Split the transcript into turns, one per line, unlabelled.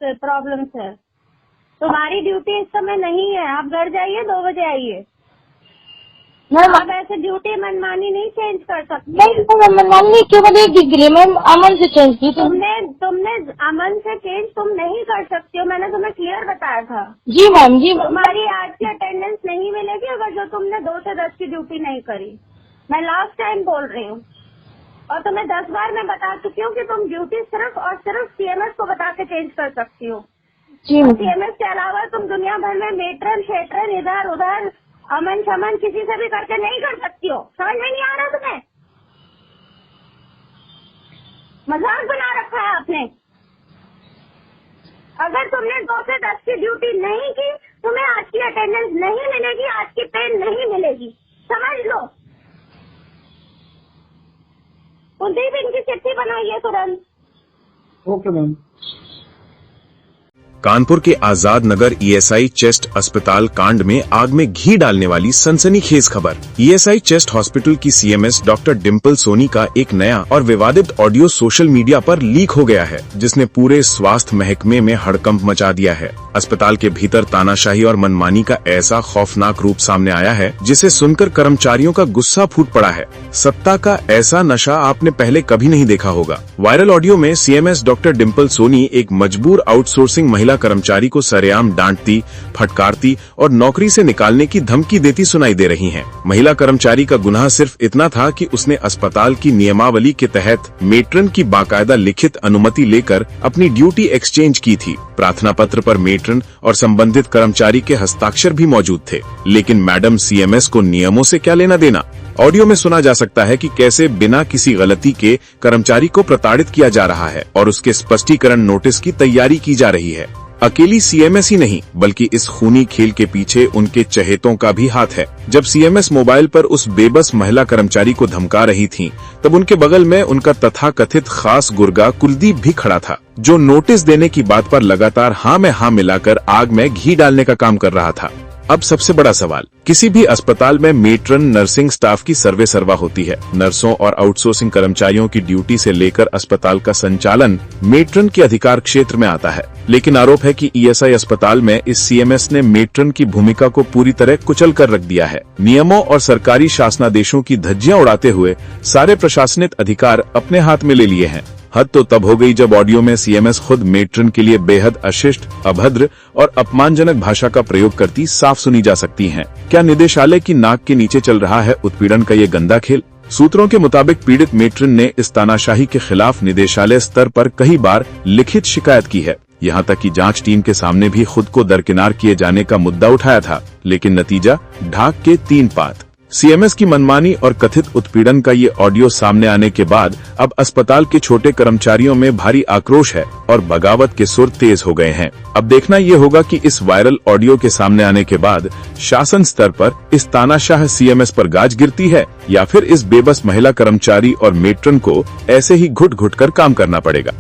Problem है। तुम्हारी duty इस समय नहीं है, आप घर जाइए, 2 बजे आइए। आप ऐसे ड्यूटी मनमानी नहीं चेंज कर सकते।
नहीं मनमानी क्यों बनेगी? मैं अमन से चेंज की।
तुमने अमन से चेंज तुम नहीं कर सकती हो, मैंने तुम्हें क्लियर बताया था।
जी मैम जी।
तुम्हारी आज की अटेंडेंस नहीं मिलेगी अगर जो तुमने 2 से 10 की ड्यूटी नहीं करी। मैं लास्ट टाइम बोल रही हूँ और तुम्हें 10 बार मैं बता चुकी हूँ कि तुम ड्यूटी सिर्फ और सिर्फ सीएमएस को बता के चेंज कर सकती हो। सीएमएस के अलावा तुम दुनिया भर में मेट्रन शेट्रन इधर उधर अमन शमन किसी से भी करके नहीं कर सकती हो। समझ में नहीं आ रहा तुम्हें? मजाक बना रखा है आपने। अगर तुमने 2 से 10 की ड्यूटी नहीं की, तुम्हें आज की अटेंडेंस नहीं मिलेगी, आज की पे नहीं मिलेगी, समझ लो। कुलदीप इनकी चिट्ठी बनाइए तुरंत।
Okay ma'am.
कानपुर के आजाद नगर ईएसआई चेस्ट अस्पताल कांड में आग में घी डालने वाली सनसनीखेज खबर। ईएसआई चेस्ट हॉस्पिटल की सीएमएस डॉक्टर डिम्पल सोनी का एक नया और विवादित ऑडियो सोशल मीडिया पर लीक हो गया है, जिसने पूरे स्वास्थ्य महकमे में हड़कंप मचा दिया है। अस्पताल के भीतर तानाशाही और मनमानी का ऐसा खौफनाक रूप सामने आया है, जिसे सुनकर कर्मचारियों का गुस्सा फूट पड़ा है। सत्ता का ऐसा नशा आपने पहले कभी नहीं देखा होगा। वायरल ऑडियो में सीएमएस डॉक्टर डिम्पल सोनी एक मजबूर आउटसोर्सिंग महिला कर्मचारी को सरेआम डांटती, फटकारती और नौकरी से निकालने की धमकी देती सुनाई दे रही हैं। महिला कर्मचारी का गुनाह सिर्फ इतना था कि उसने अस्पताल की नियमावली के तहत मेट्रन की बाकायदा लिखित अनुमति लेकर अपनी ड्यूटी एक्सचेंज की थी। प्रार्थना पत्र पर मेट्रन और संबंधित कर्मचारी के हस्ताक्षर भी मौजूद थे। लेकिन मैडम सीएमएस को नियमों से क्या लेना देना? ऑडियो में सुना जा सकता है कि कैसे बिना किसी गलती के कर्मचारी को प्रताड़ित किया जा रहा है और उसके स्पष्टीकरण नोटिस की तैयारी की जा रही है। अकेली सीएमएस ही नहीं, बल्कि इस खूनी खेल के पीछे उनके चहेतों का भी हाथ है। जब सीएमएस मोबाइल पर उस बेबस महिला कर्मचारी को धमका रही थीं, तब उनके बगल में उनका तथाकथित खास गुर्गा कुलदीप भी खड़ा था, जो नोटिस देने की बात पर लगातार हाँ में हाँ मिलाकर आग में घी डालने का काम कर रहा था। अब सबसे बड़ा सवाल, किसी भी अस्पताल में मेट्रन नर्सिंग स्टाफ की सर्वे सर्वा होती है। नर्सों और आउटसोर्सिंग कर्मचारियों की ड्यूटी से लेकर अस्पताल का संचालन मेट्रन के अधिकार क्षेत्र में आता है। लेकिन आरोप है कि ईएसआई अस्पताल में इस सीएमएस ने मेट्रन की भूमिका को पूरी तरह कुचल कर रख दिया है। नियमों और सरकारी शासनादेशों की धज्जियां उड़ाते हुए सारे प्रशासनिक अधिकार अपने हाथ में ले लिए हैं। हद तो तब हो गई जब ऑडियो में सीएमएस खुद मेट्रन के लिए बेहद अशिष्ट, अभद्र और अपमानजनक भाषा का प्रयोग करती साफ सुनी जा सकती हैं। क्या निदेशालय की नाक के नीचे चल रहा है उत्पीड़न का ये गंदा खेल? सूत्रों के मुताबिक पीड़ित मेट्रन ने इस तानाशाही के खिलाफ निदेशालय स्तर पर कई बार लिखित शिकायत की है। यहाँ तक कि जांच टीम के सामने भी खुद को दरकिनार किए जाने का मुद्दा उठाया था। लेकिन नतीजा ढाक के 3 पात। सीएमएस की मनमानी और कथित उत्पीड़न का ये ऑडियो सामने आने के बाद अब अस्पताल के छोटे कर्मचारियों में भारी आक्रोश है और बगावत के सुर तेज हो गए हैं। अब देखना ये होगा कि इस वायरल ऑडियो के सामने आने के बाद शासन स्तर पर इस तानाशाह सीएमएस पर गाज गिरती है या फिर इस बेबस महिला कर्मचारी और मेट्रन को ऐसे ही घुट घुट कर काम करना पड़ेगा।